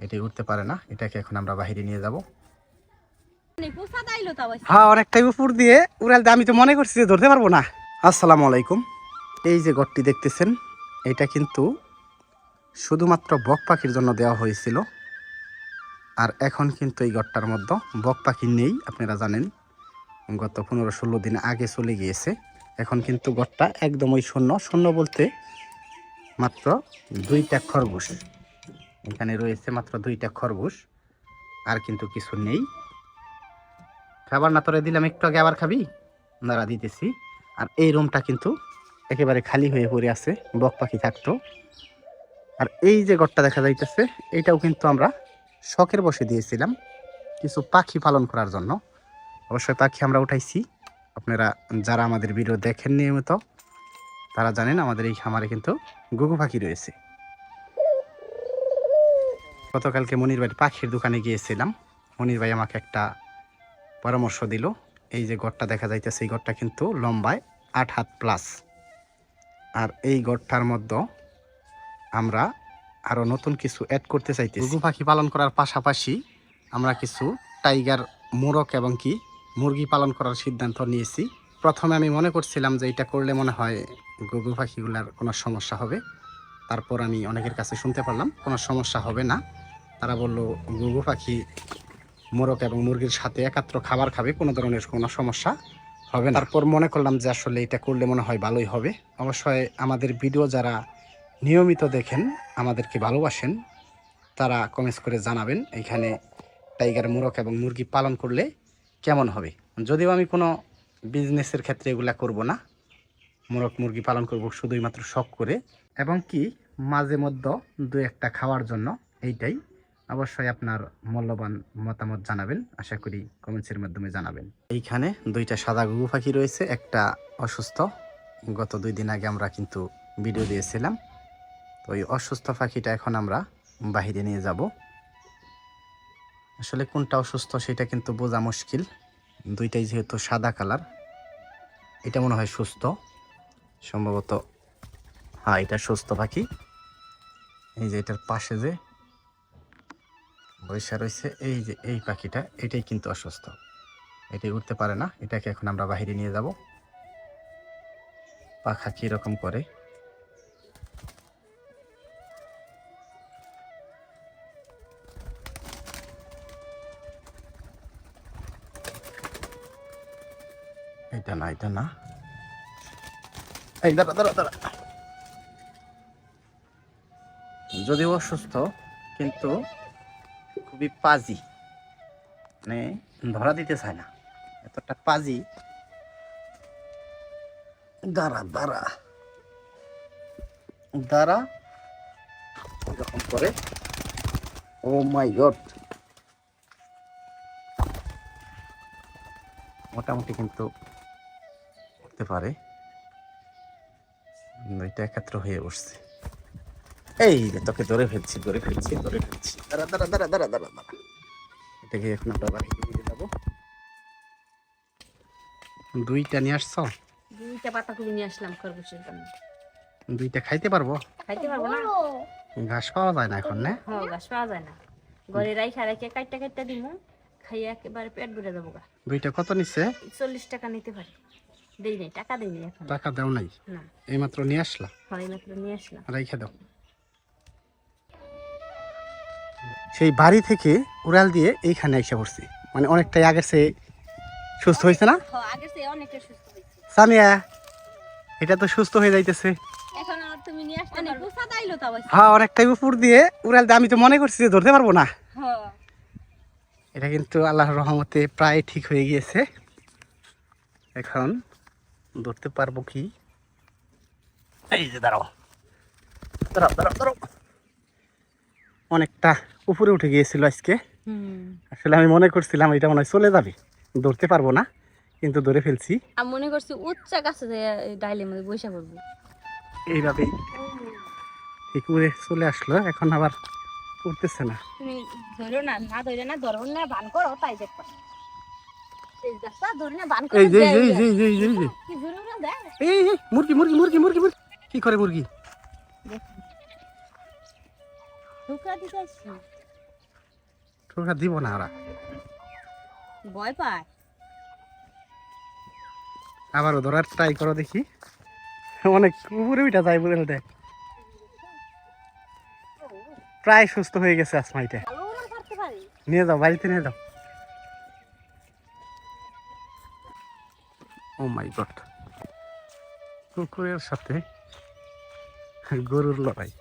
এটাই উঠতে পারে না, এটাকে এখন আমরা বাইরে নিয়ে যাব। হ্যাঁ, অনেকটাই উপর দিয়ে উড়াল দিয়ে আমি তো মনে করছি যে ধরতে পারবো না। আসসালামু আলাইকুম। এই যে ঘরটি দেখতেছেন, এটা কিন্তু শুধুমাত্র বক পাখির জন্য দেওয়া হয়েছিল। আর এখন কিন্তু এই ঘরটার মধ্যে বক পাখি নেই, আপনারা জানেন গত 15-16 দিন আগে চলে গিয়েছে। এখন কিন্তু ঘরটা একদমই শূন্য। শূন্য বলতে মাত্র 2টা খরগোশ এখানে রয়েছে, মাত্র 2টা খরগোশ, আর কিন্তু কিছু নেই। খাবার না তোরে দিলাম একটু আগে, আবার খাবি? নাড়া দিতেছি। আর এই রুমটা কিন্তু একেবারে খালি হয়ে পড়ে আছে, বক পাখি থাকতো। আর এই যে ঘরটা দেখা যাইতেছে, এইটাও কিন্তু আমরা শখের বসে দিয়েছিলাম কিছু পাখি পালন করার জন্য। অবশ্যই পাখি আমরা উঠাইছি। আপনারা যারা আমাদের ভিডিও দেখেন নিয়মিত তারা জানেন আমাদের এই খামারে কিন্তু ঘুঘু পাখি রয়েছে। গতকালকে মনির ভাই পাখির দোকানে গিয়েছিলাম। মনির ভাই আমাকে একটা পরামর্শ দিল। এই যে ঘরটা দেখা যাইতেছে, এই ঘরটা কিন্তু লম্বায় 8 হাত প্লাস। আর এই ঘরটার মধ্যে আমরা আরও নতুন কিছু অ্যাড করতে চাইতেছি। ঘুঘু পাখি পালন করার পাশাপাশি আমরা কিছু টাইগার, মোরগ এবং কি মুরগি পালন করার সিদ্ধান্ত নিয়েছি। প্রথমে আমি মনে করছিলাম যে এটা করলে মনে হয় ঘুঘু পাখিগুলার কোনো সমস্যা হবে। তারপর আমি অনেকের কাছে শুনতে পারলাম কোনো সমস্যা হবে না। তারা বলল ঘুঘু পাখি মোরগ এবং মুরগির সাথে একাত্র খাবার খাবে, কোনো ধরনের কোনো সমস্যা হবে না। তারপর মনে করলাম যে আসলে এটা করলে মনে হয় ভালোই হবে। অবশ্যই আমাদের ভিডিও যারা নিয়মিত দেখেন, আমাদেরকে ভালোবাসেন, তারা কমেন্টস করে জানাবেন এইখানে টাইগার, মোরগ এবং মুরগি পালন করলে কেমন হবে। যদিও আমি কোনো বিজনেসের ক্ষেত্রে এগুলা করব না, মোরগ মুরগি পালন করব শুধুই মাত্র শখ করে, এবং কি মাঝে মধ্যে 2-1টা খাওয়ার জন্য। এইটাই। অবশ্যই আপনার মূল্যবান মতামত জানাবেন, আশা করি কমেন্টসের মাধ্যমে জানাবেন। এইখানে 2টা সাদা ঘুঘু পাখি রয়েছে, একটা অসুস্থ। গত 2 দিন আগে আমরা কিন্তু ভিডিও দিয়েছিলাম। তো ওই অসুস্থ পাখিটা এখন আমরা বাহিরে নিয়ে যাব। আসলে কোনটা অসুস্থ সেটা কিন্তু বোঝা মুশকিল, 2টাই যেহেতু সাদা কালার। এটা মনে হয় সুস্থ, সম্ভবত। হ্যাঁ, এটা সুস্থ পাখি। এই যে এটার পাশে যে বৈশা রয়েছে, এই যে এই পাখিটা, এটাই কিন্তু অসুস্থ, এটাই উঠতে পারে না। এটাকে এখন আমরা বাহিরে নিয়ে যাব। পাখা কিরকম করে এটা না, এটা না, এই দাঁড়া দাঁড়া দাঁড়া। যদিও অসুস্থ কিন্তু খুবই পাজি, মানে ধরা দিতে চায় না, এতটা পাজি। দাঁড়া দাঁড়া দাঁড়া, এরকম করে। ও মাই গড, মোটামুটি কিন্তু উঠতে পারে। এটা একাত্র হয়ে বসছে। এই যে তোকে ধরে ফেলছি, ধরে ফেলছি, ধরে ফেলছি। দাঁড়া দাঁড়া দাঁড়া দাঁড়া দাঁড়া দাঁড়া, এটাকে এখন আমরা বাড়িতে নিয়ে যাবো। 2টা নিয়ে আসছ? 2টা পাতাকপি নিয়ে আসলাম খরগোশের জন্য। 2টা খাইতে পারবো? খাইতে পারবো না, ঘাস পাওয়া যায় না এখন, না? হ্যাঁ, ঘাস পাওয়া যায় না। ঘরে রাইখা রাইখা কাটটা কাটটা দিমু, খাইয়া একেবারে পেট ভরে যাবো গা। 2টা কত নিচ্ছে? 40 টাকা নিতে পারি। দেই নাই, টাকা দেই নাই এখন। টাকা দাও নাই? না, এইমাত্র নিয়ে আসলা? হয় মাত্র নিয়ে আসলাম। রাইখা দাও। সেই বাড়ি থেকে উড়াল দিয়ে এইখানে এসে পড়ছি, মানে অনেকটাই আগের সে সুস্থ হয়েছে না? হ্যাঁ, আগের চেয়ে অনেকটা সুস্থ হয়েছে। সামিয়া, এটা তো সুস্থ হয়ে যাইতেছে। এখন আর তুমি নিয়ে আসতে পারবে। পোষা দাইলো তাও। হ্যাঁ, অনেকটাই উপর দিয়ে উড়াল দিয়ে আমি তো মনে করছি যে ধরতে পারবো না। হ্যাঁ, এটা কিন্তু আল্লাহর রহমতে প্রায় ঠিক হয়ে গিয়েছে। এখন ধরতে পারবো কি? এই যে দাঁড়াও দাঁড়াও দাঁড়াও দাঁড়াও, অনেকটা উপরে উঠে গিয়েছিল আজকে। আসলে আমি মনে করছিলাম এটা মনে হয় চলে যাবে, ধরতে পারবো না, কিন্তু ধরে ফেলছি। আমি মনে করছি উচ্চা গাছে যে ডাইলের মধ্যে বসে পড়বো। এইভাবেই ঠিক উড়ে চলে আসলো, এখন আবার উঠতেছে না। তুমি ধরো না, না ধরে না, ধরো না, বান করো তাই দেখবা। এই গাছটা ধরে না, বান করো। এই যে এই যে এই যে এই যে এই যে কি ধরে না দেখ। এই মুরগি মুরগি মুরগি মুরগি মুরগি কি করে মুরগি? ধোকা দিতে আসছি। টোকা দিব না ওরা। ভয় পায়। আবারও ধরার ট্রাই করো দেখি। অনেক উপরে উঠা যায় বুঝলে, প্রায় সুস্থ হয়ে গেছে আসমাইটা। ভালো ওরা করতে পারি। নিয়ে যাও, বাড়িতে নিয়ে যাও। ও মাই গড, কুকুরের সাথে গরুর লড়াই।